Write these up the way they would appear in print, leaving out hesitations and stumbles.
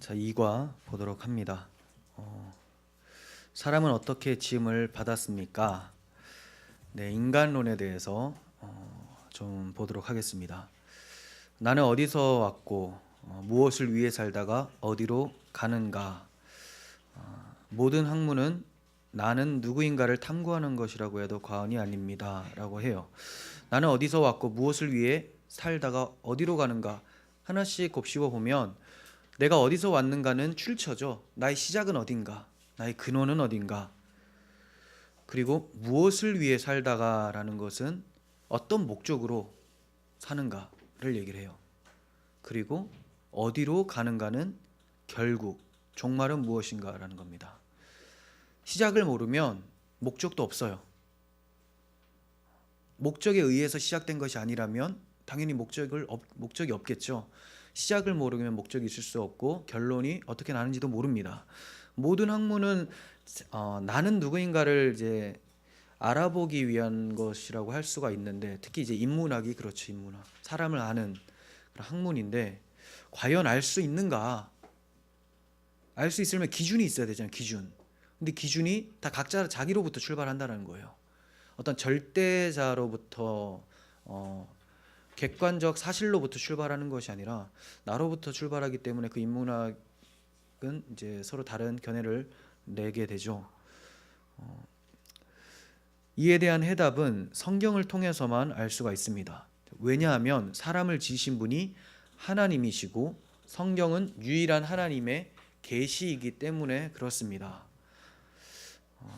자, 2과 보도록 합니다. 사람은 어떻게 지음을 받았습니까? 네, 인간론에 대해서 좀 보도록 하겠습니다. 나는 어디서 왔고 무엇을 위해 살다가 어디로 가는가? 모든 학문은 나는 누구인가를 탐구하는 것이라고 해도 과언이 아닙니다 라고 해요. 나는 어디서 왔고 무엇을 위해 살다가 어디로 가는가? 하나씩 곱씹어 보면 내가 어디서 왔는가는 출처죠. 나의 시작은 어딘가, 나의 근원은 어딘가, 그리고 무엇을 위해 살다가라는 것은 어떤 목적으로 사는가를 얘기를 해요. 그리고 어디로 가는가는 결국 종말은 무엇인가라는 겁니다. 시작을 모르면 목적도 없어요. 목적에 의해서 시작된 것이 아니라면 당연히 목적이 없겠죠. 시작을 모르면 목적이 있을 수 없고 결론이 어떻게 나는지도 모릅니다. 모든 학문은 나는 누구인가를 이제 알아보기 위한 것이라고 할 수가 있는데, 특히 이제 인문학이 그렇죠. 인문학, 사람을 아는 그런 학문인데 과연 알 수 있는가? 알 수 있으면 기준이 있어야 되잖아요. 기준. 근데 기준이 다 각자 자기로부터 출발한다는 거예요. 어떤 절대자로부터 객관적 사실로부터 출발하는 것이 아니라 나로부터 출발하기 때문에 그 인문학은 이제 서로 다른 견해를 내게 되죠. 이에 대한 해답은 성경을 통해서만 알 수가 있습니다. 왜냐하면 사람을 지으신 분이 하나님이시고 성경은 유일한 하나님의 계시이기 때문에 그렇습니다.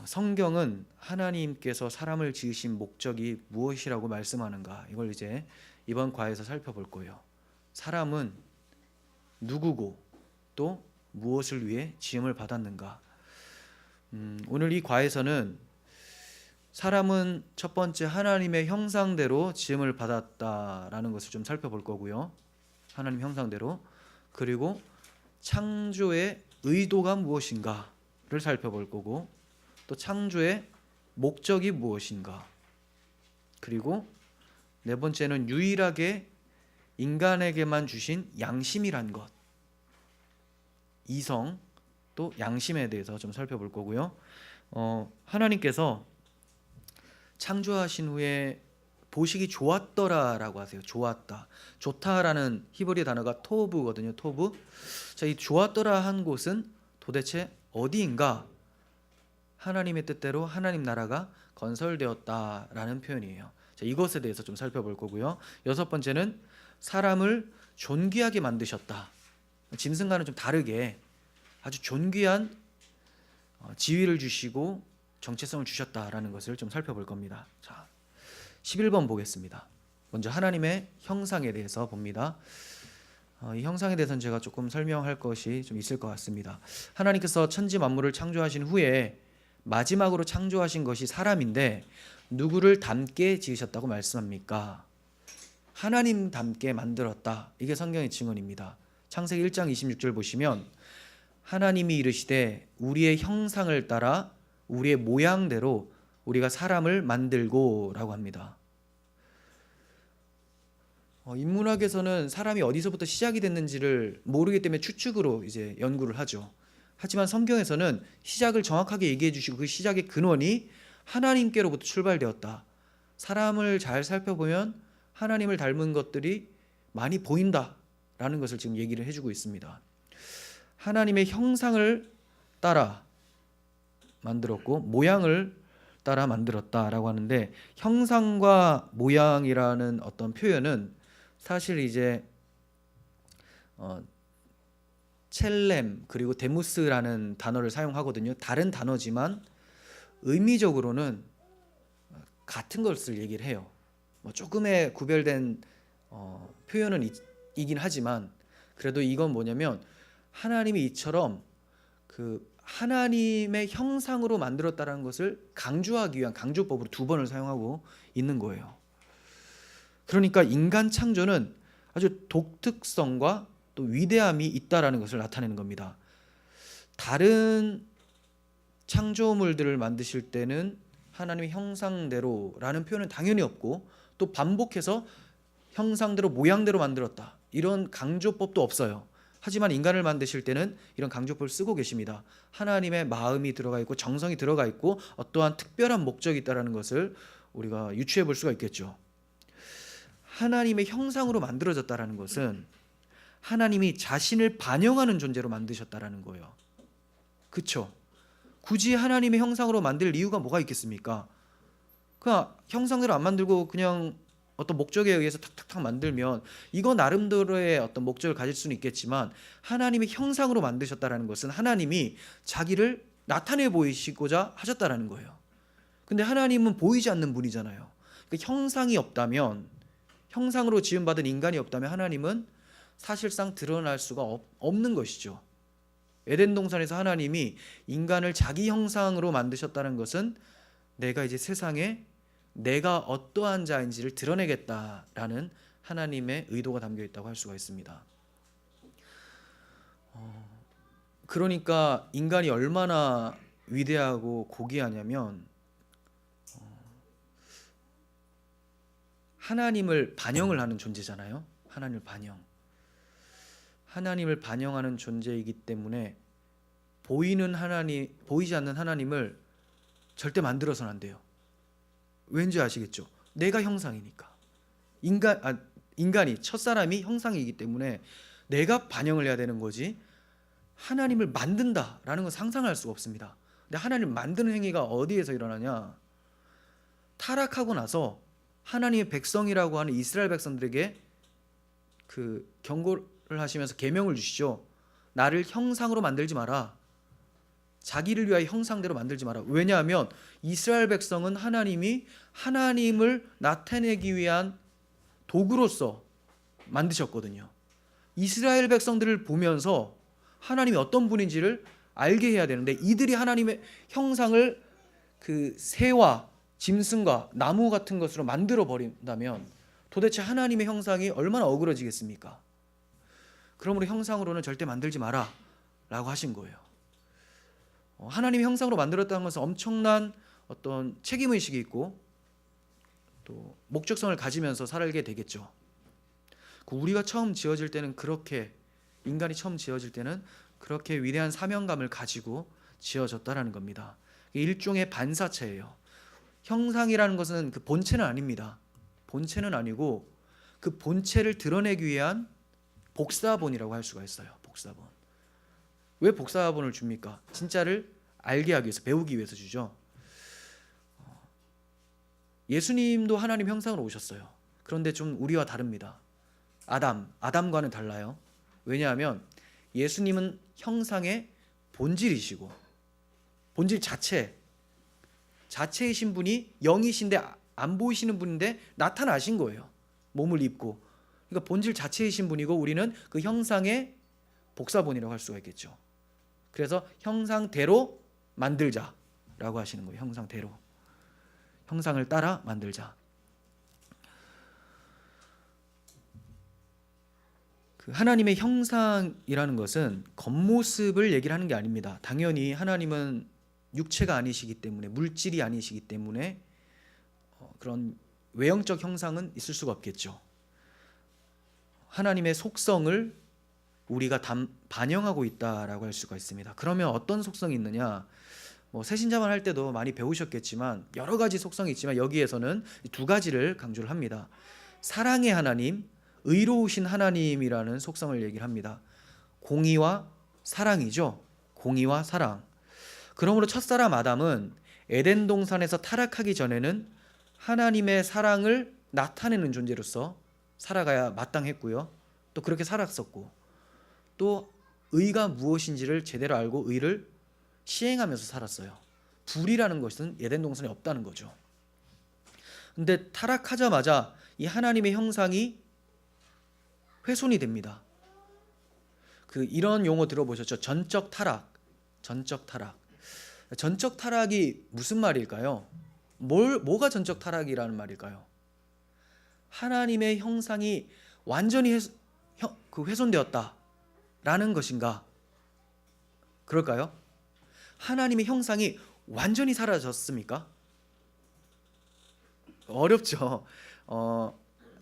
성경은 하나님께서 사람을 지으신 목적이 무엇이라고 말씀하는가, 이걸 이제 이번 과에서 살펴볼 거예요. 사람은 누구고 또 무엇을 위해 지음을 받았는가. 오늘 이 과에서는 사람은 첫 번째 하나님의 형상대로 지음을 받았다라는 것을 좀 살펴볼 거고요. 하나님 형상대로. 그리고 창조의 의도가 무엇인가를 살펴볼 거고, 또 창조의 목적이 무엇인가, 그리고 네 번째는 유일하게 인간에게만 주신 양심이란 것, 이성 또 양심에 대해서 좀 살펴볼 거고요. 하나님께서 창조하신 후에 보시기 좋았더라라고 하세요. 좋았다, 좋다라는 히브리 단어가 토브거든요. 토브. 자, 이 좋았더라 한 곳은 도대체 어디인가? 하나님의 뜻대로 하나님 나라가 건설되었다라는 표현이에요. 자, 이것에 대해서 좀 살펴볼 거고요. 여섯 번째는 사람을 존귀하게 만드셨다. 짐승과는 좀 다르게 아주 존귀한 지위를 주시고 정체성을 주셨다라는 것을 좀 살펴볼 겁니다. 자, 11번 보겠습니다. 먼저 하나님의 형상에 대해서 봅니다. 이 형상에 대해서는 제가 조금 설명할 것이 좀 있을 것 같습니다. 하나님께서 천지 만물을 창조하신 후에 마지막으로 창조하신 것이 사람인데 누구를 닮게 지으셨다고 말씀합니까? 하나님 닮게 만들었다. 이게 성경의 증언입니다. 창세기 1장 26절 보시면 하나님이 이르시되 우리의 형상을 따라 우리의 모양대로 우리가 사람을 만들고 라고 합니다. 인문학에서는 사람이 어디서부터 시작이 됐는지를 모르기 때문에 추측으로 이제 연구를 하죠. 하지만 성경에서는 시작을 정확하게 얘기해 주시고 그 시작의 근원이 하나님께로부터 출발되었다. 사람을 잘 살펴보면 하나님을 닮은 것들이 많이 보인다라는 것을 지금 얘기를 해주고 있습니다. 하나님의 형상을 따라 만들었고 모양을 따라 만들었다라고 하는데, 형상과 모양이라는 어떤 표현은 사실 이제 첼렘 그리고 데무스라는 단어를 사용하거든요. 다른 단어지만 의미적으로는 같은 것을 얘기를 해요. 조금의 구별된 표현은 이긴 하지만 그래도 이건 뭐냐면 하나님이 이처럼 그 하나님의 형상으로 만들었다는 것을 강조하기 위한 강조법으로 두 번을 사용하고 있는 거예요. 그러니까 인간 창조는 아주 독특성과 또 위대함이 있다라는 것을 나타내는 겁니다. 다른 창조물들을 만드실 때는 하나님의 형상대로라는 표현은 당연히 없고, 또 반복해서 형상대로 모양대로 만들었다 이런 강조법도 없어요. 하지만 인간을 만드실 때는 이런 강조법을 쓰고 계십니다. 하나님의 마음이 들어가 있고 정성이 들어가 있고 어떠한 특별한 목적이 있다는 것을 우리가 유추해 볼 수가 있겠죠. 하나님의 형상으로 만들어졌다는 것은 하나님이 자신을 반영하는 존재로 만드셨다는 거예요. 그렇죠? 굳이 하나님의 형상으로 만들 이유가 뭐가 있겠습니까? 그냥 형상대로 안 만들고 그냥 어떤 목적에 의해서 탁탁탁 만들면 이거 나름대로의 어떤 목적을 가질 수는 있겠지만, 하나님의 형상으로 만드셨다는 것은 하나님이 자기를 나타내 보이시고자 하셨다는 거예요. 근데 하나님은 보이지 않는 분이잖아요. 그 형상이 없다면, 형상으로 지음받은 인간이 없다면 하나님은 사실상 드러날 수가 없는 것이죠. 에덴 동산에서 하나님이 인간을 자기 형상으로 만드셨다는 것은 내가 이제 세상에 내가 어떠한 자인지를 드러내겠다라는 하나님의 의도가 담겨 있다고 할 수가 있습니다. 그러니까 인간이 얼마나 위대하고 고귀하냐면 하나님을 반영을 하는 존재잖아요. 하나님을 반영하는 존재이기 때문에 보이지 않는 하나님을 절대 만들어서는 안 돼요. 왠지 아시겠죠? 내가 형상이니까. 인간이, 첫사람이 형상이기 때문에 내가 반영을 해야 되는 거지, 하나님을 만든다라는 건 상상할 수가 없습니다. 근데 하나님을 만드는 행위가 어디에서 일어나냐? 타락하고 나서 하나님의 백성이라고 하는 이스라엘 백성들에게 그 경고를 하시면서 계명을 주시죠. 나를 형상으로 만들지 마라. 자기를 위하여 형상대로 만들지 마라. 왜냐하면 이스라엘 백성은 하나님이 하나님을 나타내기 위한 도구로서 만드셨거든요. 이스라엘 백성들을 보면서 하나님이 어떤 분인지를 알게 해야 되는데, 이들이 하나님의 형상을 그 새와 짐승과 나무 같은 것으로 만들어 버린다면 도대체 하나님의 형상이 얼마나 어그러지겠습니까? 그러므로 형상으로는 절대 만들지 마라 라고 하신 거예요. 하나님의 형상으로 만들었다는 것은 엄청난 어떤 책임의식이 있고 또 목적성을 가지면서 살게 되겠죠. 우리가 처음 지어질 때는 인간이 처음 지어질 때는 그렇게 위대한 사명감을 가지고 지어졌다라는 겁니다. 일종의 반사체예요. 형상이라는 것은 그 본체는 아닙니다. 본체는 아니고 그 본체를 드러내기 위한 복사본이라고 할 수가 있어요. 복사본. 왜 복사본을 줍니까? 진짜를 알게 하기 위해서, 배우기 위해서 주죠. 예수님도 하나님 형상으로 오셨어요. 그런데 좀 우리와 다릅니다. 아담과는 달라요. 왜냐하면 예수님은 형상의 본질이시고, 본질 자체이신 분이 영이신데 안 보이시는 분인데 나타나신 거예요. 몸을 입고. 그러니까 본질 자체이신 분이고, 우리는 그 형상의 복사본이라고 할 수가 있겠죠. 그래서 형상대로 만들자라고 하시는 거예요. 형상대로. 형상을 따라 만들자. 그 하나님의 형상이라는 것은 겉모습을 얘기를 하는 게 아닙니다. 당연히 하나님은 육체가 아니시기 때문에, 물질이 아니시기 때문에 그런 외형적 형상은 있을 수가 없겠죠. 하나님의 속성을 우리가 반영하고 있다라고 할 수가 있습니다. 그러면 어떤 속성이 있느냐? 새신자만 할 때도 많이 배우셨겠지만 여러 가지 속성이 있지만 여기에서는 두 가지를 강조를 합니다. 사랑의 하나님, 의로우신 하나님이라는 속성을 얘기를 합니다. 공의와 사랑이죠. 공의와 사랑. 그러므로 첫사람 아담은 에덴 동산에서 타락하기 전에는 하나님의 사랑을 나타내는 존재로서 살아가야 마땅했고요. 또 그렇게 살았었고, 또 의가 무엇인지를 제대로 알고 의를 시행하면서 살았어요. 불이라는 것은 에덴 동산에 없다는 거죠. 근데 타락하자마자 이 하나님의 형상이 훼손이 됩니다. 이런 용어 들어보셨죠? 전적 타락. 전적 타락이 무슨 말일까요? 뭐가 전적 타락이라는 말일까요? 하나님의 형상이 완전히 훼손되었다라는 것인가? 그럴까요? 하나님의 형상이 완전히 사라졌습니까? 어렵죠.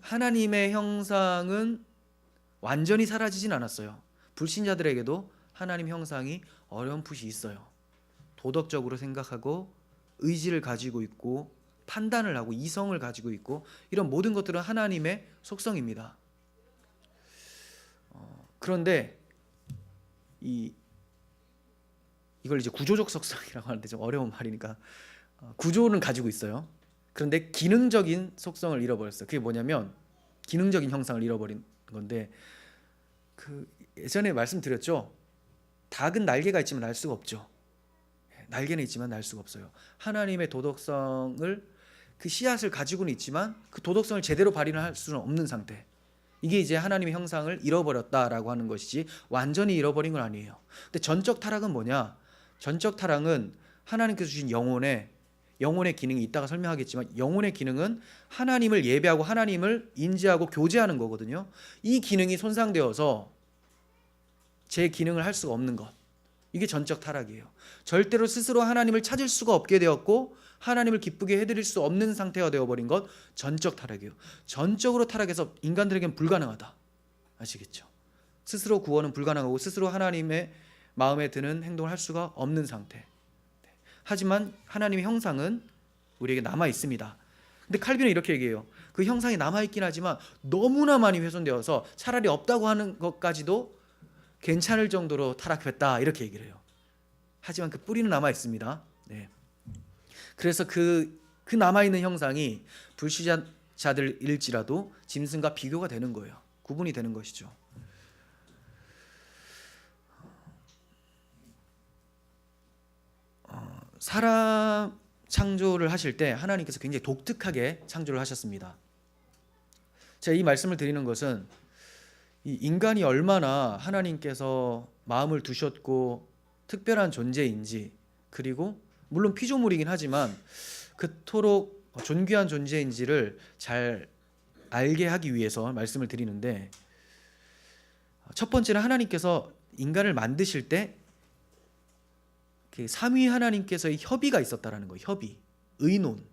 하나님의 형상은 완전히 사라지진 않았어요. 불신자들에게도 하나님 형상이 어렴풋이 있어요. 도덕적으로 생각하고 의지를 가지고 있고 판단을 하고 이성을 가지고 있고 이런 모든 것들은 하나님의 속성입니다. 그런데 이걸 이제 구조적 속성이라고 하는데 좀 어려운 말이니까 구조는 가지고 있어요. 그런데 기능적인 속성을 잃어버렸어요. 그게 뭐냐면 기능적인 형상을 잃어버린 건데 예전에 말씀드렸죠. 닭은 날개가 있지만 날 수가 없죠. 날개는 있지만 날 수가 없어요. 하나님의 도덕성을 그 씨앗을 가지고는 있지만 그 도덕성을 제대로 발휘할 수는 없는 상태. 이게 이제 하나님의 형상을 잃어버렸다라고 하는 것이지 완전히 잃어버린 건 아니에요. 근데 전적 타락은 뭐냐? 전적 타락은 하나님께서 주신 영혼의 기능이 이따가 설명하겠지만 영혼의 기능은 하나님을 예배하고 하나님을 인지하고 교제하는 거거든요. 이 기능이 손상되어서 제 기능을 할 수가 없는 것. 이게 전적 타락이에요. 절대로 스스로 하나님을 찾을 수가 없게 되었고 하나님을 기쁘게 해드릴 수 없는 상태가 되어버린 것 전적 타락이에요. 전적으로 타락해서 인간들에게는 불가능하다. 아시겠죠? 스스로 구원은 불가능하고 스스로 하나님의 마음에 드는 행동을 할 수가 없는 상태. 하지만 하나님의 형상은 우리에게 남아 있습니다. 근데 칼빈은 이렇게 얘기해요. 그 형상이 남아 있긴 하지만 너무나 많이 훼손되어서 차라리 없다고 하는 것까지도 괜찮을 정도로 타락했다 이렇게 얘기를 해요. 하지만 그 뿌리는 남아 있습니다. 네. 그래서 그 남아 있는 형상이 불신자들일지라도 짐승과 비교가 되는 거예요. 구분이 되는 것이죠. 사람 창조를 하실 때 하나님께서 굉장히 독특하게 창조를 하셨습니다. 제가 이 말씀을 드리는 것은 이 인간이 얼마나 하나님께서 마음을 두셨고 특별한 존재인지, 그리고 물론 피조물이긴 하지만 그토록 존귀한 존재인지를 잘 알게 하기 위해서 말씀을 드리는데, 첫 번째는 하나님께서 인간을 만드실 때 삼위 하나님께서의 협의가 있었다라는 거예요. 협의, 의논.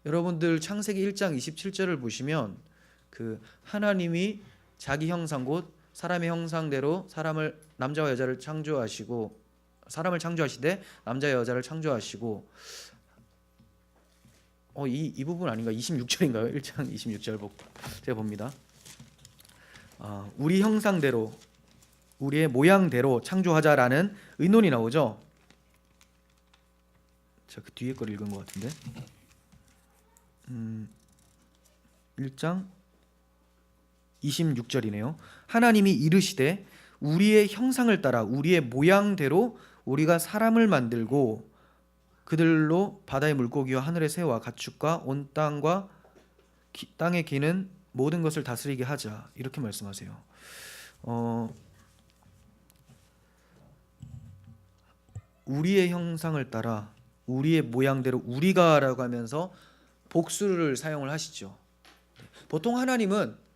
여러분들 창세기 1장 27절을 보시면 하나님이 자기 형상 곧 사람의 형상대로 사람을 남자와 여자를 창조하시고 사람을 창조하시되 남자와 여자를 창조하시고 이 부분 아닌가? 26절인가요? 1장 26절 제가 봅니다. 우리 형상대로 우리의 모양대로 창조하자라는 의논이 나오죠. 자, 그 뒤에 걸 읽은 것 같은데 1장 26절이네요. 하나님이 이르시되 우리의 형상을 따라 우리의 모양대로 우리가 사람을 만들고 그들로 바다의 물고기와 하늘의 새와 가축과 온 땅과 땅에 기는 모든 것을 다스리게 하자, 이렇게 말씀하세요. 우리의 형상을 따라 우리의 모양대로 우리가라고 하면서 복수를 사용을 하시죠. 보통 하나님은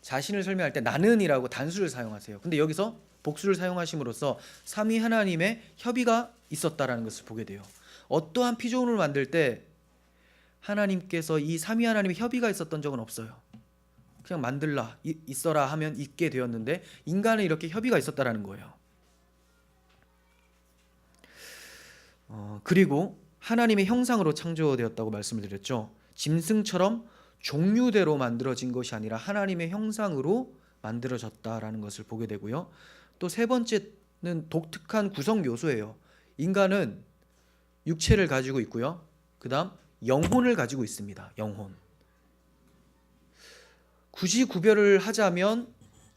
자신을 설명할 때 나는이라고 단수를 사용하세요. 근데 여기서 복수를 사용하심으로써 삼위 하나님의 협의가 있었다라는 것을 보게 돼요. 어떠한 피조물을 만들 때 하나님께서 이 삼위 하나님의 협의가 있었던 적은 없어요. 그냥 만들라, 있어라 하면 있게 되었는데 인간은 이렇게 협의가 있었다라는 거예요. 그리고 하나님의 형상으로 창조되었다고 말씀을 드렸죠. 짐승처럼 종류대로 만들어진 것이 아니라 하나님의 형상으로 만들어졌다라는 것을 보게 되고요. 또 세 번째는 독특한 구성 요소예요. 인간은 육체를 가지고 있고요. 그 다음 영혼을 가지고 있습니다. 영혼. 굳이 구별을 하자면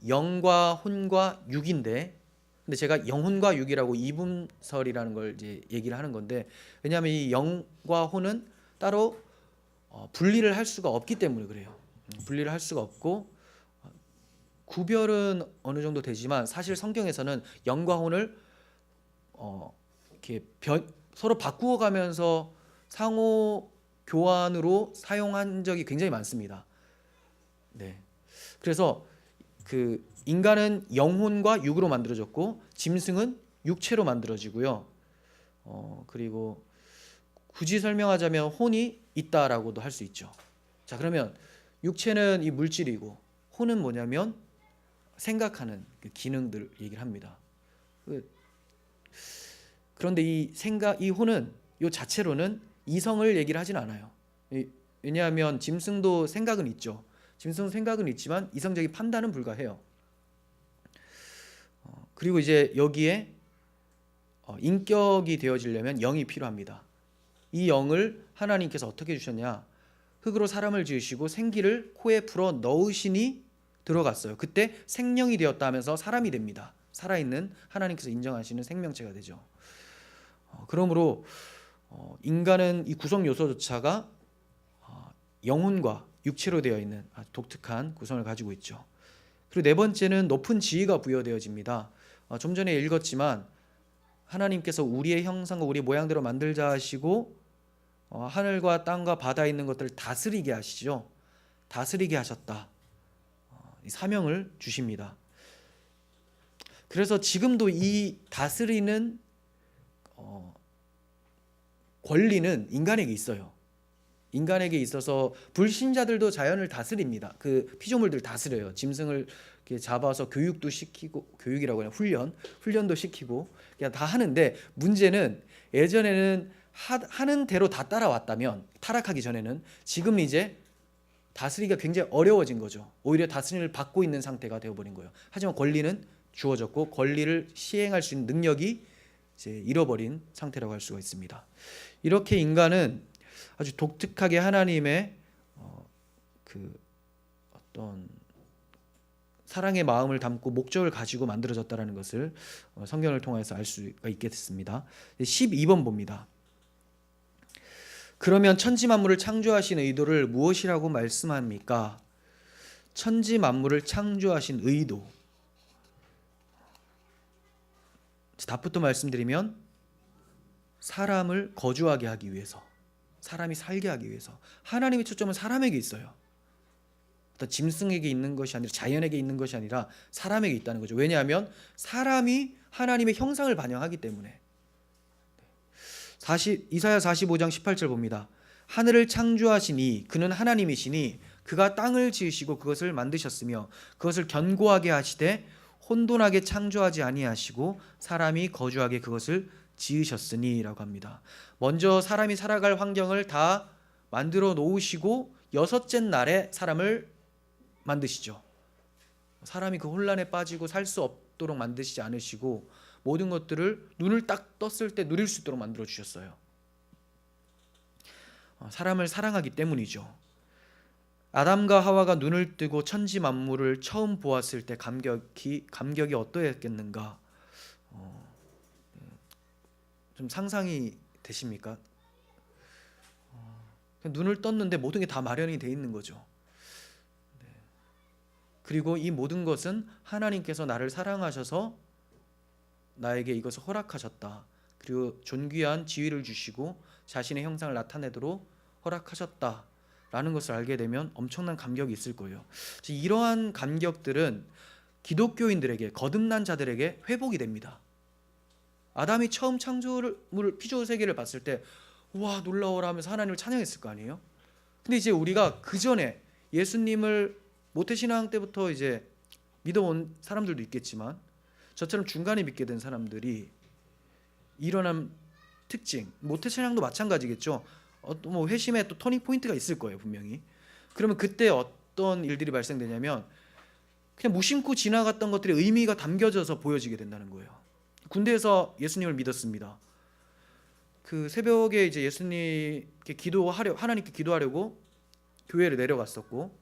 영과 혼과 육인데, 근데 제가 영혼과 육이라고 이분설이라는 걸 이제 얘기를 하는 건데, 왜냐하면 이 영과 혼은 따로 분리를 할 수가 없기 때문에 그래요. 분리를 할 수가 없고 구별은 어느 정도 되지만 사실 성경에서는 영과 혼을 이렇게 서로 바꾸어 가면서 상호 교환으로 사용한 적이 굉장히 많습니다. 네. 그래서 인간은 영혼과 육으로 만들어졌고 짐승은 육체로 만들어지고요. 그리고 굳이 설명하자면 혼이 있다라고도 할 수 있죠. 자, 그러면 육체는 이 물질이고 혼은 뭐냐면 생각하는 그 기능들 얘기를 합니다. 그런데 이 호는 이 자체로는 이성을 얘기를 하진 않아요. 왜냐하면 짐승도 생각은 있죠. 짐승도 생각은 있지만 이성적인 판단은 불가해요. 그리고 이제 여기에 인격이 되어지려면 영이 필요합니다. 이 영을 하나님께서 어떻게 주셨냐? 흙으로 사람을 지으시고 생기를 코에 불어 넣으시니 들어갔어요. 그때 생명이 되었다 하면서 사람이 됩니다. 살아있는 하나님께서 인정하시는 생명체가 되죠. 그러므로 인간은 이 구성 요소조차가 영혼과 육체로 되어 있는 아주 독특한 구성을 가지고 있죠. 그리고 네 번째는 높은 지위가 부여되어집니다. 좀 전에 읽었지만 하나님께서 우리의 형상과 우리의 모양대로 만들자 하시고 하늘과 땅과 바다에 있는 것들을 다스리게 하시죠. 다스리게 하셨다. 이 사명을 주십니다. 그래서 지금도 이 다스리는 권리는 인간에게 있어요. 인간에게 있어서 불신자들도 자연을 다스립니다. 그 피조물들 다스려요. 짐승을 이렇게 잡아서 교육도 시키고, 교육이라고 하냐, 훈련도 시키고 그냥 다 하는데, 문제는 예전에는 하는 대로 다 따라왔다면, 타락하기 전에는, 지금 이제 다스리기가 굉장히 어려워진 거죠. 오히려 다스림을 받고 있는 상태가 되어버린 거예요. 하지만 권리는 주어졌고 권리를 시행할 수 있는 능력이 이제 잃어버린 상태라고 할 수가 있습니다. 이렇게 인간은 아주 독특하게 하나님의 그 어떤 사랑의 마음을 담고 목적을 가지고 만들어졌다는 것을 성경을 통해서 알 수가 있게 됐습니다. 12번 봅니다. 그러면 천지 만물을 창조하신 의도를 무엇이라고 말씀합니까? 천지 만물을 창조하신 의도. 답부터 말씀드리면 사람을 거주하게 하기 위해서, 사람이 살게 하기 위해서. 하나님의 초점은 사람에게 있어요. 어떤 짐승에게 있는 것이 아니라, 자연에게 있는 것이 아니라 사람에게 있다는 거죠. 왜냐하면 사람이 하나님의 형상을 반영하기 때문에. 이사야 45장 18절 봅니다. 하늘을 창조하시니 그는 하나님이시니 그가 땅을 지으시고 그것을 만드셨으며 그것을 견고하게 하시되 혼돈하게 창조하지 아니하시고 사람이 거주하게 그것을 지으셨으니 라고 합니다. 먼저 사람이 살아갈 환경을 다 만들어 놓으시고 여섯째 날에 사람을 만드시죠. 사람이 그 혼란에 빠지고 살 수 없도록 만드시지 않으시고 모든 것들을 눈을 딱 떴을 때 누릴 수 있도록 만들어 주셨어요. 사람을 사랑하기 때문이죠. 아담과 하와가 눈을 뜨고 천지 만물을 처음 보았을 때 감격이 어떠했겠는가? 좀 상상이 되십니까? 눈을 떴는데 모든 게 다 마련이 돼 있는 거죠. 그리고 이 모든 것은 하나님께서 나를 사랑하셔서 나에게 이것을 허락하셨다. 그리고 존귀한 지위를 주시고 자신의 형상을 나타내도록 허락하셨다라는 것을 알게 되면 엄청난 감격이 있을 거예요. 이러한 감격들은 기독교인들에게, 거듭난 자들에게 회복이 됩니다. 아담이 처음 창조물, 피조 세계를 봤을 때 와 놀라워라 하면서 하나님을 찬양했을 거 아니에요? 근데 이제 우리가 그 전에 예수님을 모태신앙 때부터 이제 믿어온 사람들도 있겠지만 저처럼 중간에 믿게 된 사람들이 일어난 특징, 모태신앙도 마찬가지겠죠. 뭐 회심의 또 터닝 포인트가 있을 거예요, 분명히. 그러면 그때 어떤 일들이 발생되냐면 그냥 무심코 지나갔던 것들의 의미가 담겨져서 보여지게 된다는 거예요. 군대에서 예수님을 믿었습니다. 그 새벽에 이제 예수님께 하나님께 기도하려고 교회를 내려갔었고,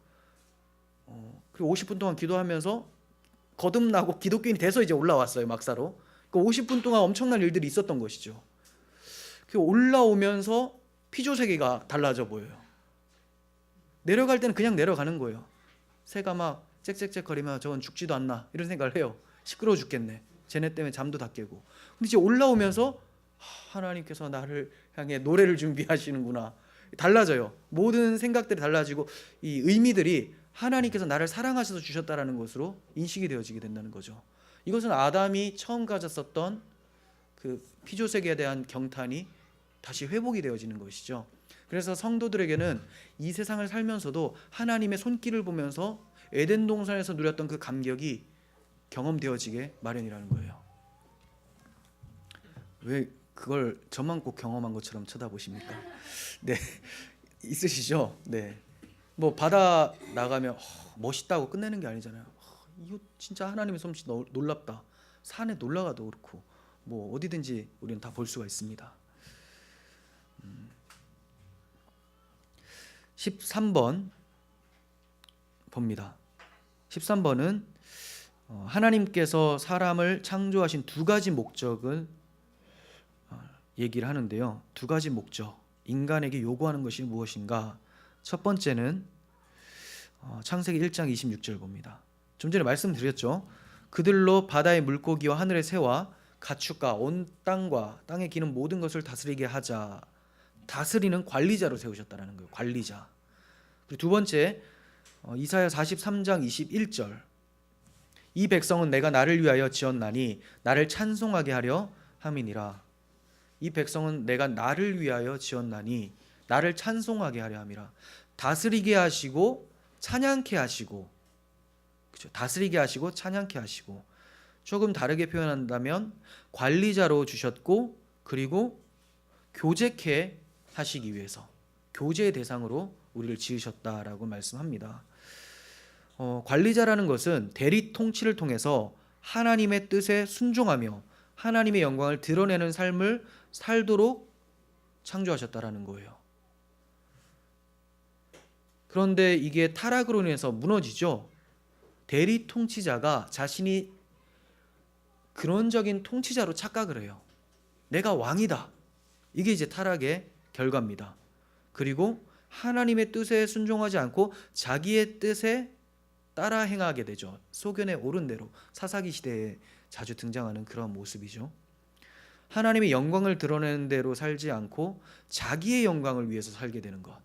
그리고 50분 동안 기도하면서 거듭나고 기독교인이 돼서 이제 올라왔어요, 막사로. 그 50분 동안 엄청난 일들이 있었던 것이죠. 그 올라오면서 피조 세계가 달라져 보여요. 내려갈 때는 그냥 내려가는 거예요. 새가 막 짹짹짹거리면 저건 죽지도 않나 이런 생각을 해요. 시끄러워 죽겠네. 쟤네 때문에 잠도 다 깨고. 근데 이제 올라오면서 하나님께서 나를 향해 노래를 준비하시는구나. 달라져요. 모든 생각들이 달라지고 이 의미들이 하나님께서 나를 사랑하셔서 주셨다라는 것으로 인식이 되어지게 된다는 거죠. 이것은 아담이 처음 가졌었던 그 피조 세계에 대한 경탄이 다시 회복이 되어지는 것이죠. 그래서 성도들에게는 이 세상을 살면서도 하나님의 손길을 보면서 에덴 동산에서 누렸던 그 감격이 경험되어지게 마련이라는 거예요. 왜 그걸 저만 꼭 경험한 것처럼 쳐다보십니까? 네, 있으시죠? 네, 뭐 바다 나가면 멋있다고 끝내는 게 아니잖아요. 이거 진짜 하나님의 솜씨 놀랍다. 산에 놀러가도 그렇고 뭐 어디든지 우리는 다 볼 수가 있습니다. 13번 봅니다. 13번은 하나님께서 사람을 창조하신 두 가지 목적을 얘기를 하는데요. 두 가지 목적, 인간에게 요구하는 것이 무엇인가? 첫 번째는 창세기 1장 26절 봅니다. 좀 전에 말씀드렸죠. 그들로 바다의 물고기와 하늘의 새와 가축과 온 땅과 땅에 기는 모든 것을 다스리게 하자. 다스리는 관리자로 세우셨다는 거예요. 관리자. 그리고 두 번째, 이사야 43장 21절. 이 백성은 내가 나를 위하여 지었나니 나를 찬송하게 하려 함이니라. 이 백성은 내가 나를 위하여 지었나니 나를 찬송하게 하려 함이라. 다스리게 하시고 찬양케 하시고, 그렇죠? 다스리게 하시고 찬양케 하시고, 조금 다르게 표현한다면 관리자로 주셨고, 그리고 교제케 하시기 위해서 교제의 대상으로 우리를 지으셨다라고 말씀합니다. 관리자라는 것은 대리 통치를 통해서 하나님의 뜻에 순종하며 하나님의 영광을 드러내는 삶을 살도록 창조하셨다라는 거예요. 그런데 이게 타락으로 인해서 무너지죠. 대리 통치자가 자신이 근원적인 통치자로 착각을 해요. 내가 왕이다. 이게 이제 타락의 결과입니다. 그리고 하나님의 뜻에 순종하지 않고 자기의 뜻에 따라 행하게 되죠. 소견에 오른 대로, 사사기 시대에 자주 등장하는 그런 모습이죠. 하나님의 영광을 드러내는 대로 살지 않고 자기의 영광을 위해서 살게 되는 것.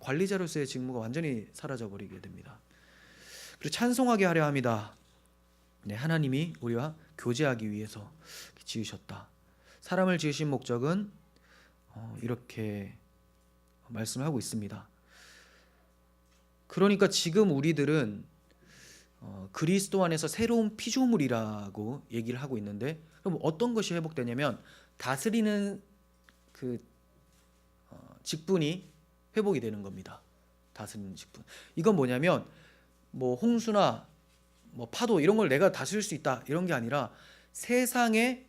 관리자로서의 직무가 완전히 사라져버리게 됩니다. 그리고 찬송하게 하려 합니다. 네, 하나님이 우리와 교제하기 위해서 지으셨다. 사람을 지으신 목적은 이렇게 말씀하고 있습니다. 그러니까 지금 우리들은 그리스도 안에서 새로운 피조물이라고 얘기를 하고 있는데, 그럼 어떤 것이 회복되냐면 다스리는 그 직분이 회복이 되는 겁니다. 다스리는 직분. 이건 뭐냐면 뭐 홍수나 뭐 파도 이런 걸 내가 다스릴 수 있다 이런 게 아니라, 세상에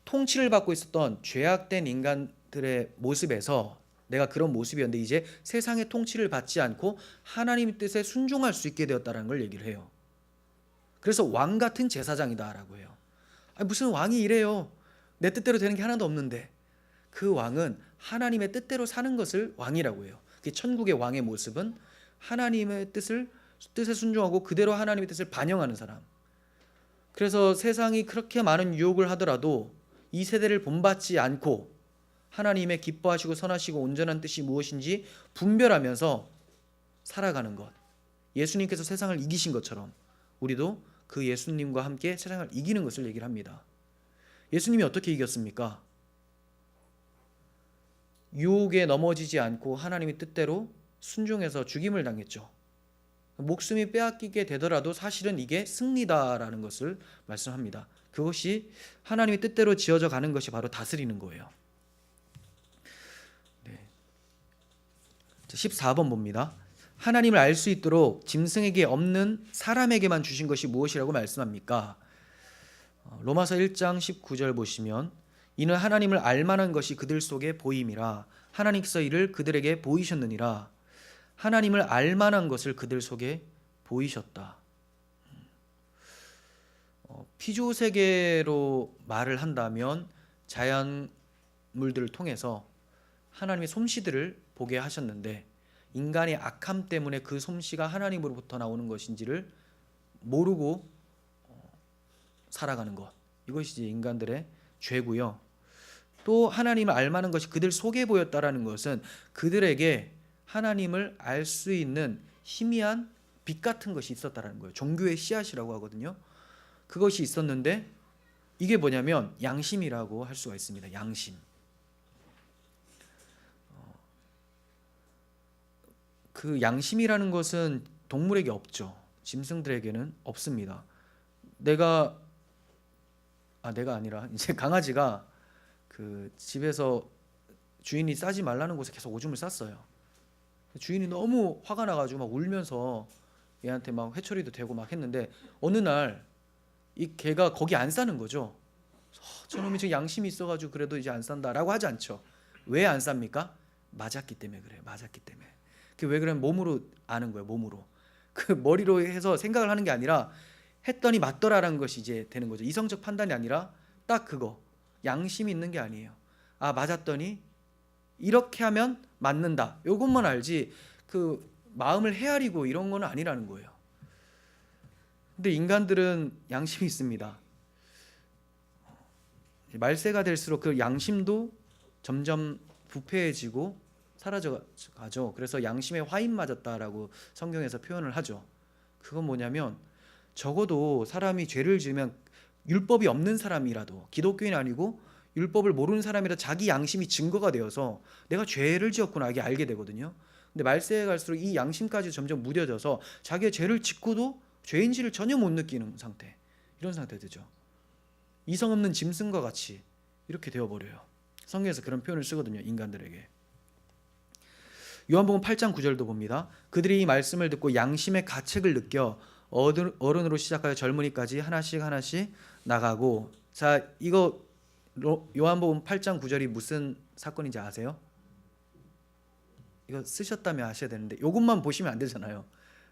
통치를 받고 있었던 죄악된 인간들의 모습에서 내가 그런 모습이었는데 이제 세상의 통치를 받지 않고 하나님의 뜻에 순종할 수 있게 되었다는 걸 얘기를 해요. 그래서 왕 같은 제사장이다라고 해요. 아니, 무슨 왕이 이래요. 내 뜻대로 되는 게 하나도 없는데. 그 왕은 하나님의 뜻대로 사는 것을 왕이라고 해요. 그 천국의 왕의 모습은 하나님의 뜻에 순종하고 그대로 하나님의 뜻을 반영하는 사람. 그래서 세상이 그렇게 많은 유혹을 하더라도 이 세대를 본받지 않고 하나님의 기뻐하시고 선하시고 온전한 뜻이 무엇인지 분별하면서 살아가는 것. 예수님께서 세상을 이기신 것처럼 우리도 그 예수님과 함께 세상을 이기는 것을 얘기를 합니다. 예수님이 어떻게 이겼습니까? 유혹에 넘어지지 않고 하나님의 뜻대로 순종해서 죽임을 당했죠. 목숨이 빼앗기게 되더라도 사실은 이게 승리다라는 것을 말씀합니다. 그것이 하나님의 뜻대로 지어져 가는 것이 바로 다스리는 거예요. 14번 봅니다. 하나님을 알 수 있도록 짐승에게 없는 사람에게만 주신 것이 무엇이라고 말씀합니까? 로마서 1장 19절 보시면, 이는 하나님을 알만한 것이 그들 속에 보임이라 하나님께서 이를 그들에게 보이셨느니라. 하나님을 알만한 것을 그들 속에 보이셨다. 피조세계로 말을 한다면 자연물들을 통해서 하나님의 솜씨들을 보게 하셨는데, 인간의 악함 때문에 그 솜씨가 하나님으로부터 나오는 것인지를 모르고 살아가는 것, 이것이 이제 인간들의 죄고요. 또 하나님을 알만한 것이 그들 속에 보였다라는 것은 그들에게 하나님을 알 수 있는 희미한 빛 같은 것이 있었다라는 거예요. 종교의 씨앗이라고 하거든요. 그것이 있었는데 이게 뭐냐면 양심이라고 할 수가 있습니다. 양심. 그 양심이라는 것은 동물에게 없죠. 짐승들에게는 없습니다. 내가 아니라 이제 강아지가 그 집에서 주인이 싸지 말라는 곳에 계속 오줌을 쌌어요. 주인이 너무 화가 나가지고 막 울면서 얘한테 막 회초리도 대고 막 했는데 어느 날 이 개가 거기 안 싸는 거죠. 저놈이 지금 양심이 있어가지고 그래도 이제 안 싼다라고 하지 않죠. 왜 안 쌉니까? 맞았기 때문에 그래요. 맞았기 때문에. 그 왜 그러면 몸으로 아는 거예요. 몸으로. 그 머리로 해서 생각을 하는 게 아니라 했더니 맞더라라는 것이 이제 되는 거죠. 이성적 판단이 아니라 딱 그거. 양심이 있는 게 아니에요. 아, 맞았더니 이렇게 하면 맞는다. 요것만 알지 그 마음을 헤아리고 이런 거는 아니라는 거예요. 근데 인간들은 양심이 있습니다. 말세가 될수록 그 양심도 점점 부패해지고 사라져 가죠. 그래서 양심에 화인 맞았다라고 성경에서 표현을 하죠. 그건 뭐냐면 적어도 사람이 죄를 지으면 율법이 없는 사람이라도 기독교인 아니고 율법을 모르는 사람이라 자기 양심이 증거가 되어서 내가 죄를 지었구나 이게 알게 되거든요. 근데 말세에 갈수록 이 양심까지 점점 무뎌져서 자기의 죄를 짓고도 죄인지를 전혀 못 느끼는 상태, 이런 상태 되죠. 이성 없는 짐승과 같이 이렇게 되어버려요. 성경에서 그런 표현을 쓰거든요. 인간들에게. 요한복음 8장 9절도 봅니다. 그들이 이 말씀을 듣고 양심의 가책을 느껴 어른으로 시작하여 젊은이까지 하나씩 나가고. 자, 이거 요한복음 8장 9절이 무슨 사건인지 아세요? 이거 쓰셨다면 아셔야 되는데 요것만 보시면 안 되잖아요.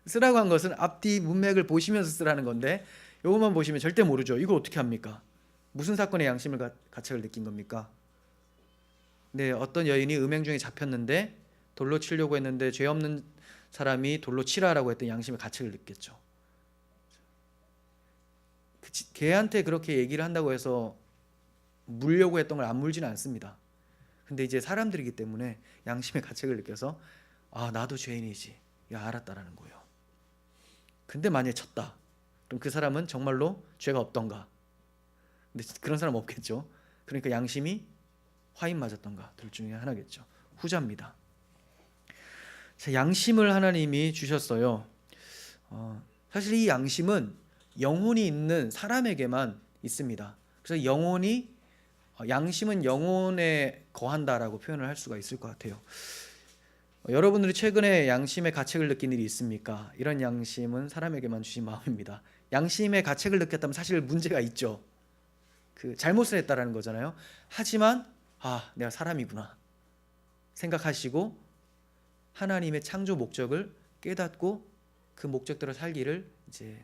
쓰라고 한 것은 앞뒤 문맥을 보시면서 쓰라는 건데 요것만 보시면 절대 모르죠. 이거 어떻게 합니까? 무슨 사건의 양심을 가책을 느낀 겁니까? 네, 어떤 여인이 음행 중에 잡혔는데 돌로 치려고 했는데 죄 없는 사람이 돌로 치라라고 했던 양심의 가책을 느꼈죠. 걔한테 그렇게 얘기를 한다고 해서 물려고 했던 걸 안 물지는 않습니다. 근데 이제 사람들이기 때문에 양심의 가책을 느껴서 아, 나도 죄인이지. 야, 알았다라는 거예요. 근데 만약에 쳤다. 그럼 그 사람은 정말로 죄가 없던가? 근데 그런 사람 없겠죠. 그러니까 양심이 화인 맞았던가 둘 중에 하나겠죠. 후자입니다. 자, 양심을 하나님이 주셨어요. 사실 이 양심은 영혼이 있는 사람에게만 있습니다. 그래서 양심은 영혼에 거한다라고 표현을 할 수가 있을 것 같아요. 여러분들이 최근에 양심의 가책을 느낀 일이 있습니까? 이런 양심은 사람에게만 주신 마음입니다. 양심의 가책을 느꼈다면 사실 문제가 있죠. 그 잘못을 했다라는 거잖아요. 하지만 내가 사람이구나 생각하시고 하나님의 창조 목적을 깨닫고 그 목적대로 살기를 이제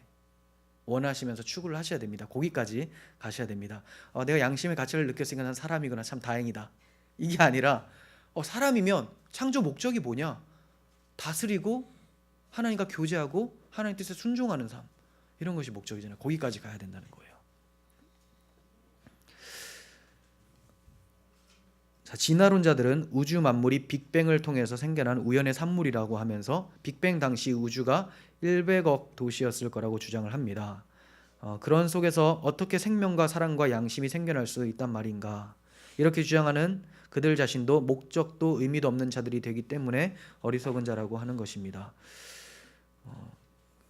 원하시면서 추구를 하셔야 됩니다. 거기까지 가셔야 됩니다. 내가 양심의 가책을 느꼈으니까 난 사람이구나, 참 다행이다. 이게 아니라 사람이면 창조 목적이 뭐냐? 다스리고 하나님과 교제하고 하나님 뜻에 순종하는 삶, 이런 것이 목적이잖아요. 거기까지 가야 된다는 거예요. 자, 진화론자들은 우주 만물이 빅뱅을 통해서 생겨난 우연의 산물이라고 하면서 빅뱅 당시 우주가 100억 도시였을 거라고 주장을 합니다. 그런 속에서 어떻게 생명과 사랑과 양심이 생겨날 수 있단 말인가? 이렇게 주장하는 그들 자신도 목적도 의미도 없는 자들이 되기 때문에 어리석은 자라고 하는 것입니다.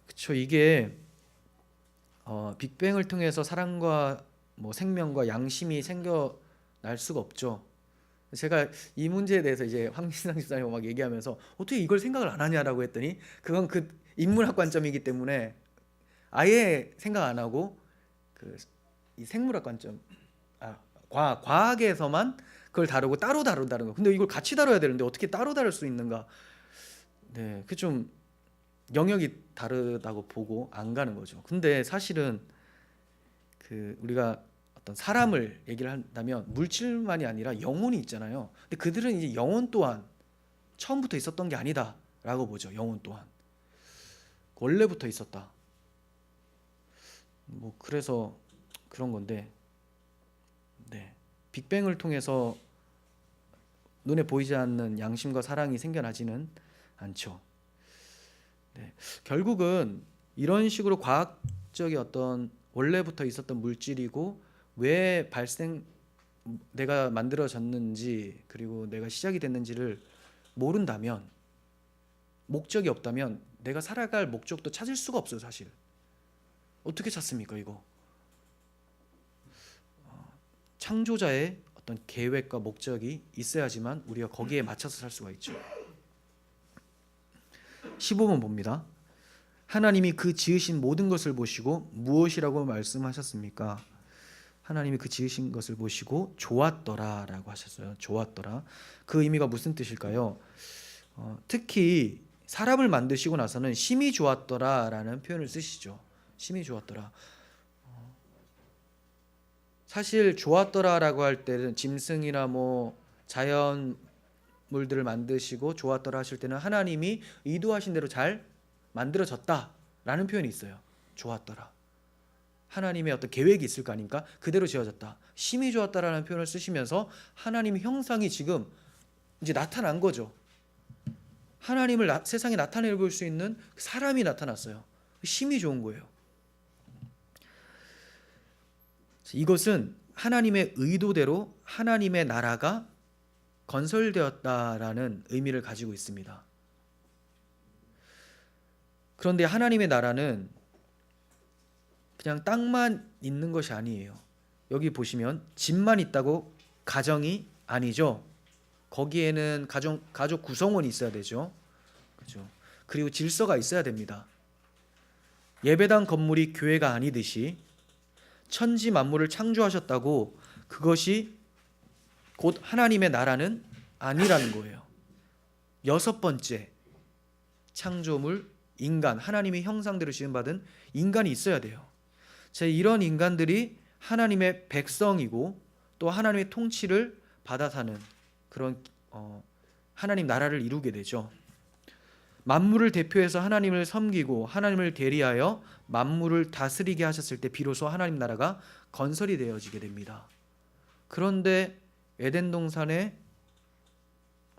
그렇죠. 이게 빅뱅을 통해서 사랑과 생명과 양심이 생겨날 수가 없죠. 제가 이 문제에 대해서 이제 황민상 집사님 막 얘기하면서 어떻게 이걸 생각을 안 하냐라고 했더니 그건 그 인문학 관점이기 때문에 아예 생각 안 하고 이 생물학 관점, 과학에서만 그걸 다루고 따로 다룬다는 거. 근데 이걸 같이 다뤄야 되는데 어떻게 따로 다룰 수 있는가? 네, 그 좀 영역이 다르다고 보고 안 가는 거죠. 근데 사실은 우리가 어떤 사람을 얘기를 한다면 물질만이 아니라 영혼이 있잖아요. 근데 그들은 이제 영혼 또한 처음부터 있었던 게 아니다라고 보죠. 영혼 또한 원래부터 있었다. 그래서 그런 건데, 네, 빅뱅을 통해서 눈에 보이지 않는 양심과 사랑이 생겨나지는 않죠. 네, 결국은 이런 식으로 과학적인 어떤 원래부터 있었던 물질이고 왜 내가 만들어졌는지 그리고 내가 시작이 됐는지를 모른다면, 목적이 없다면 내가 살아갈 목적도 찾을 수가 없어요. 사실 어떻게 찾습니까 이거? 창조자의 어떤 계획과 목적이 있어야지만 우리가 거기에 맞춰서 살 수가 있죠. 15번 봅니다. 하나님이 그 지으신 모든 것을 보시고 무엇이라고 말씀하셨습니까? 하나님이 그 지으신 것을 보시고 좋았더라 라고 하셨어요. 좋았더라. 그 의미가 무슨 뜻일까요? 특히 사람을 만드시고 나서는 심히 좋았더라 라는 표현을 쓰시죠. 심히 좋았더라. 사실 좋았더라 라고 할 때는 짐승이나 뭐 자연물들을 만드시고 좋았더라 하실 때는 하나님이 의도하신 대로 잘 만들어졌다 라는 표현이 있어요. 좋았더라. 하나님의 어떤 계획이 있을 거 아닙니까? 그대로 지어졌다. 심히 좋았다라는 표현을 쓰시면서 하나님의 형상이 지금 이제 나타난 거죠. 하나님을 세상에 나타내 볼 수 있는 사람이 나타났어요. 심히 좋은 거예요. 이것은 하나님의 의도대로 하나님의 나라가 건설되었다라는 의미를 가지고 있습니다. 그런데 하나님의 나라는 그냥 땅만 있는 것이 아니에요. 여기 보시면 집만 있다고 가정이 아니죠. 거기에는 가족 구성원이 있어야 되죠. 그죠? 그리고 질서가 있어야 됩니다. 예배당 건물이 교회가 아니듯이 천지 만물을 창조하셨다고 그것이 곧 하나님의 나라는 아니라는 거예요. 6번째, 창조물 인간, 하나님의 형상대로 지음받은 인간이 있어야 돼요. 이런 인간들이 하나님의 백성이고 또 하나님의 통치를 받아 사는 그런 하나님 나라를 이루게 되죠. 만물을 대표해서 하나님을 섬기고 하나님을 대리하여 만물을 다스리게 하셨을 때 비로소 하나님 나라가 건설이 되어지게 됩니다. 그런데 에덴 동산에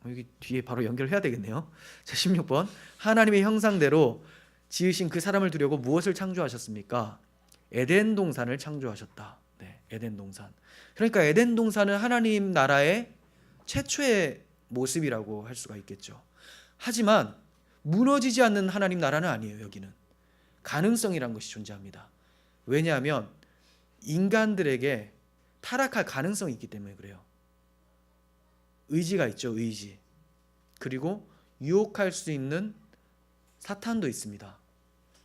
여기 뒤에 바로 연결해야 되겠네요. 16번, 하나님의 형상대로 지으신 그 사람을 두려고 무엇을 창조하셨습니까? 에덴 동산을 창조하셨다. 네, 에덴 동산. 그러니까 에덴 동산은 하나님 나라의 최초의 모습이라고 할 수가 있겠죠. 하지만 무너지지 않는 하나님 나라는 아니에요. 여기는 가능성이란 것이 존재합니다. 왜냐하면 인간들에게 타락할 가능성이 있기 때문에 그래요. 의지가 있죠. 의지. 그리고 유혹할 수 있는 사탄도 있습니다.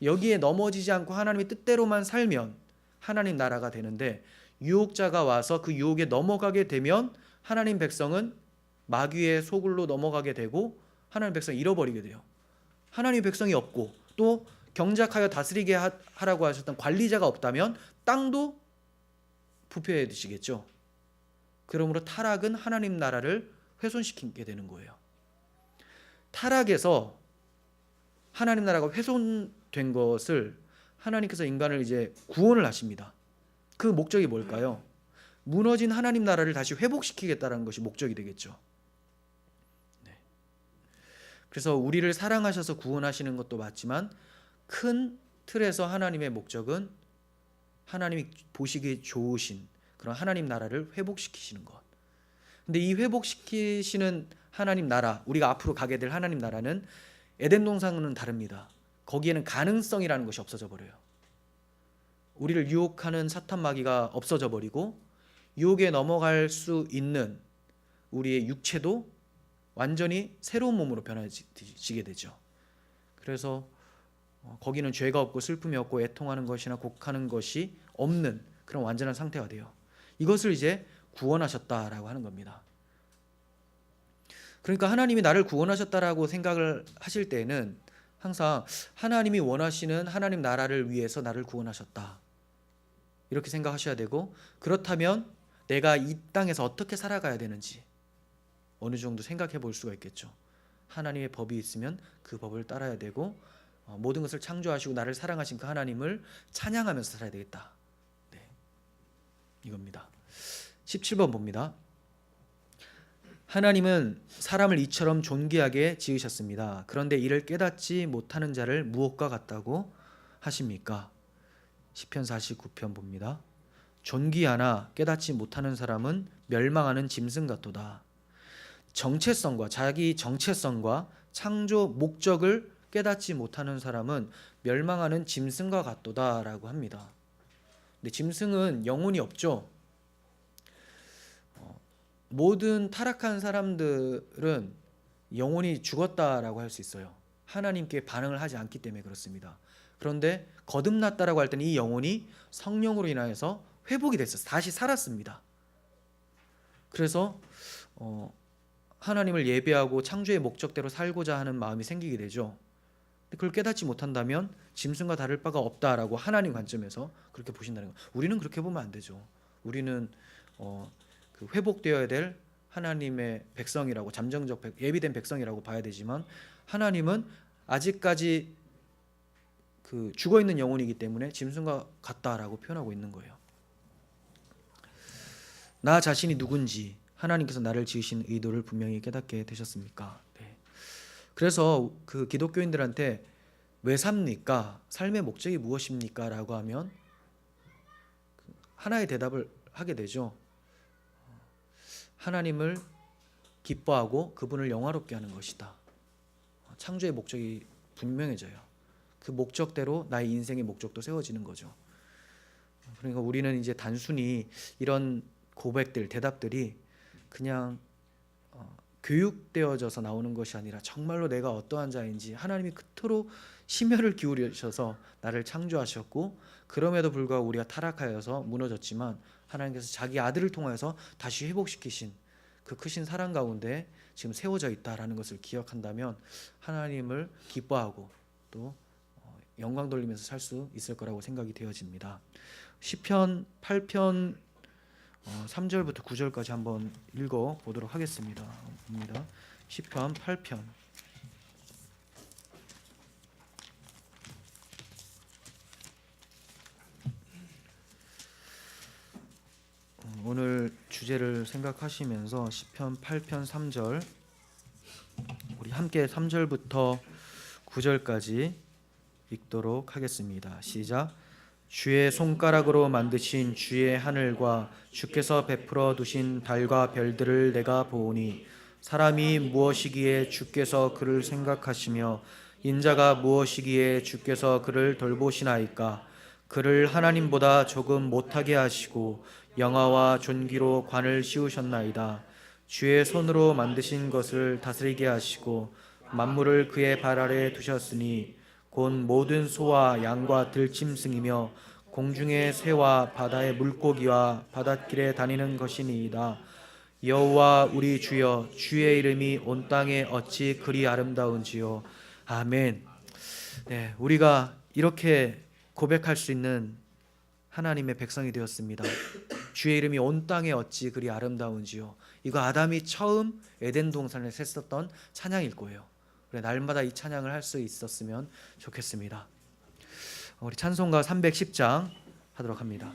여기에 넘어지지 않고 하나님의 뜻대로만 살면 하나님 나라가 되는데, 유혹자가 와서 그 유혹에 넘어가게 되면 하나님 백성은 마귀의 소굴로 넘어가게 되고 하나님 백성을 잃어버리게 돼요. 하나님 백성이 없고 또 경작하여 다스리게 하라고 하셨던 관리자가 없다면 땅도 부패해지겠죠. 그러므로 타락은 하나님 나라를 훼손시키게 되는 거예요. 타락에서 하나님 나라가 훼손된 것을 하나님께서 인간을 이제 구원을 하십니다. 그 목적이 뭘까요? 무너진 하나님 나라를 다시 회복시키겠다는 것이 목적이 되겠죠. 네. 그래서 우리를 사랑하셔서 구원하시는 것도 맞지만 큰 틀에서 하나님의 목적은 하나님이 보시기에 좋으신 그런 하나님 나라를 회복시키시는 것. 근데 이 회복시키시는 하나님 나라, 우리가 앞으로 가게 될 하나님 나라는 에덴 동산은 다릅니다. 거기에는 가능성이라는 것이 없어져 버려요. 우리를 유혹하는 사탄 마귀가 없어져 버리고 유혹에 넘어갈 수 있는 우리의 육체도 완전히 새로운 몸으로 변화지게 되죠. 그래서 거기는 죄가 없고 슬픔이 없고 애통하는 것이나 곡하는 것이 없는 그런 완전한 상태가 돼요. 이것을 이제 구원하셨다라고 하는 겁니다. 그러니까 하나님이 나를 구원하셨다라고 생각을 하실 때에는 항상 하나님이 원하시는 하나님 나라를 위해서 나를 구원하셨다, 이렇게 생각하셔야 되고, 그렇다면 내가 이 땅에서 어떻게 살아가야 되는지 어느 정도 생각해 볼 수가 있겠죠. 하나님의 법이 있으면 그 법을 따라야 되고, 모든 것을 창조하시고 나를 사랑하신 그 하나님을 찬양하면서 살아야 되겠다. 네, 이겁니다. 17번 봅니다. 하나님은 사람을 이처럼 존귀하게 지으셨습니다. 그런데 이를 깨닫지 못하는 자를 무엇과 같다고 하십니까? 시편 49편 봅니다. 존귀하나 깨닫지 못하는 사람은 멸망하는 짐승 같도다. 정체성과 자기 정체성과 창조 목적을 깨닫지 못하는 사람은 멸망하는 짐승과 같도다라고 합니다. 근데 짐승은 영혼이 없죠. 모든 타락한 사람들은 영혼이 죽었다라고 할 수 있어요. 하나님께 반응을 하지 않기 때문에 그렇습니다. 그런데 거듭났다라고 할 때는 이 영혼이 성령으로 인하여서 회복이 됐어요. 다시 살았습니다. 그래서 하나님을 예배하고 창조의 목적대로 살고자 하는 마음이 생기게 되죠. 그걸 깨닫지 못한다면 짐승과 다를 바가 없다라고 하나님 관점에서 그렇게 보신다는 거. 우리는 그렇게 보면 안 되죠. 우리는 그 회복되어야 될 하나님의 백성이라고, 잠정적 예비된 백성이라고 봐야 되지만, 하나님은 아직까지 그 죽어 있는 영혼이기 때문에 짐승과 같다라고 표현하고 있는 거예요. 나 자신이 누군지 하나님께서 나를 지으신 의도를 분명히 깨닫게 되셨습니까? 네. 그래서 그 기독교인들한테 왜 삽니까? 삶의 목적이 무엇입니까? 라고 하면 하나의 대답을 하게 되죠. 하나님을 기뻐하고 그분을 영화롭게 하는 것이다. 창조의 목적이 분명해져요. 그 목적대로 나의 인생의 목적도 세워지는 거죠. 그러니까 우리는 이제 단순히 이런 고백들, 대답들이 그냥 교육되어져서 나오는 것이 아니라 정말로 내가 어떠한 자인지 하나님이 그토록 심혈을 기울이셔서 나를 창조하셨고, 그럼에도 불구하고 우리가 타락하여서 무너졌지만 하나님께서 자기 아들을 통하여서 다시 회복시키신 그 크신 사랑 가운데 지금 세워져 있다라는 것을 기억한다면 하나님을 기뻐하고 또 영광 돌리면서 살 수 있을 거라고 생각이 되어집니다. 시편 8편 3절부터 9절까지 한번 읽어 보도록 하겠습니다. 시편 8편. 오늘 주제를 생각하시면서 시편 8편 3절, 우리 함께 3절부터 9절까지 읽도록 하겠습니다. 시작. 주의 손가락으로 만드신 주의 하늘과 주께서 베풀어 두신 달과 별들을 내가 보오니, 사람이 무엇이기에 주께서 그를 생각하시며 인자가 무엇이기에 주께서 그를 돌보시나이까. 그를 하나님보다 조금 못하게 하시고 영화와 존귀로 관을 씌우셨나이다. 주의 손으로 만드신 것을 다스리게 하시고 만물을 그의 발 아래 두셨으니 곧 모든 소와 양과 들짐승이며 공중의 새와 바다의 물고기와 바닷길에 다니는 것이니이다. 여호와 우리 주여, 주의 이름이 온 땅에 어찌 그리 아름다운지요. 아멘. 네, 우리가 이렇게 고백할 수 있는 하나님의 백성이 되었습니다. 주의 이름이 온 땅에 어찌 그리 아름다운지요. 이거 아담이 처음 에덴 동산에서 했었던 찬양일 거예요. 그래, 날마다 이 찬양을 할 수 있었으면 좋겠습니다. 우리 찬송가 310장 하도록 합니다.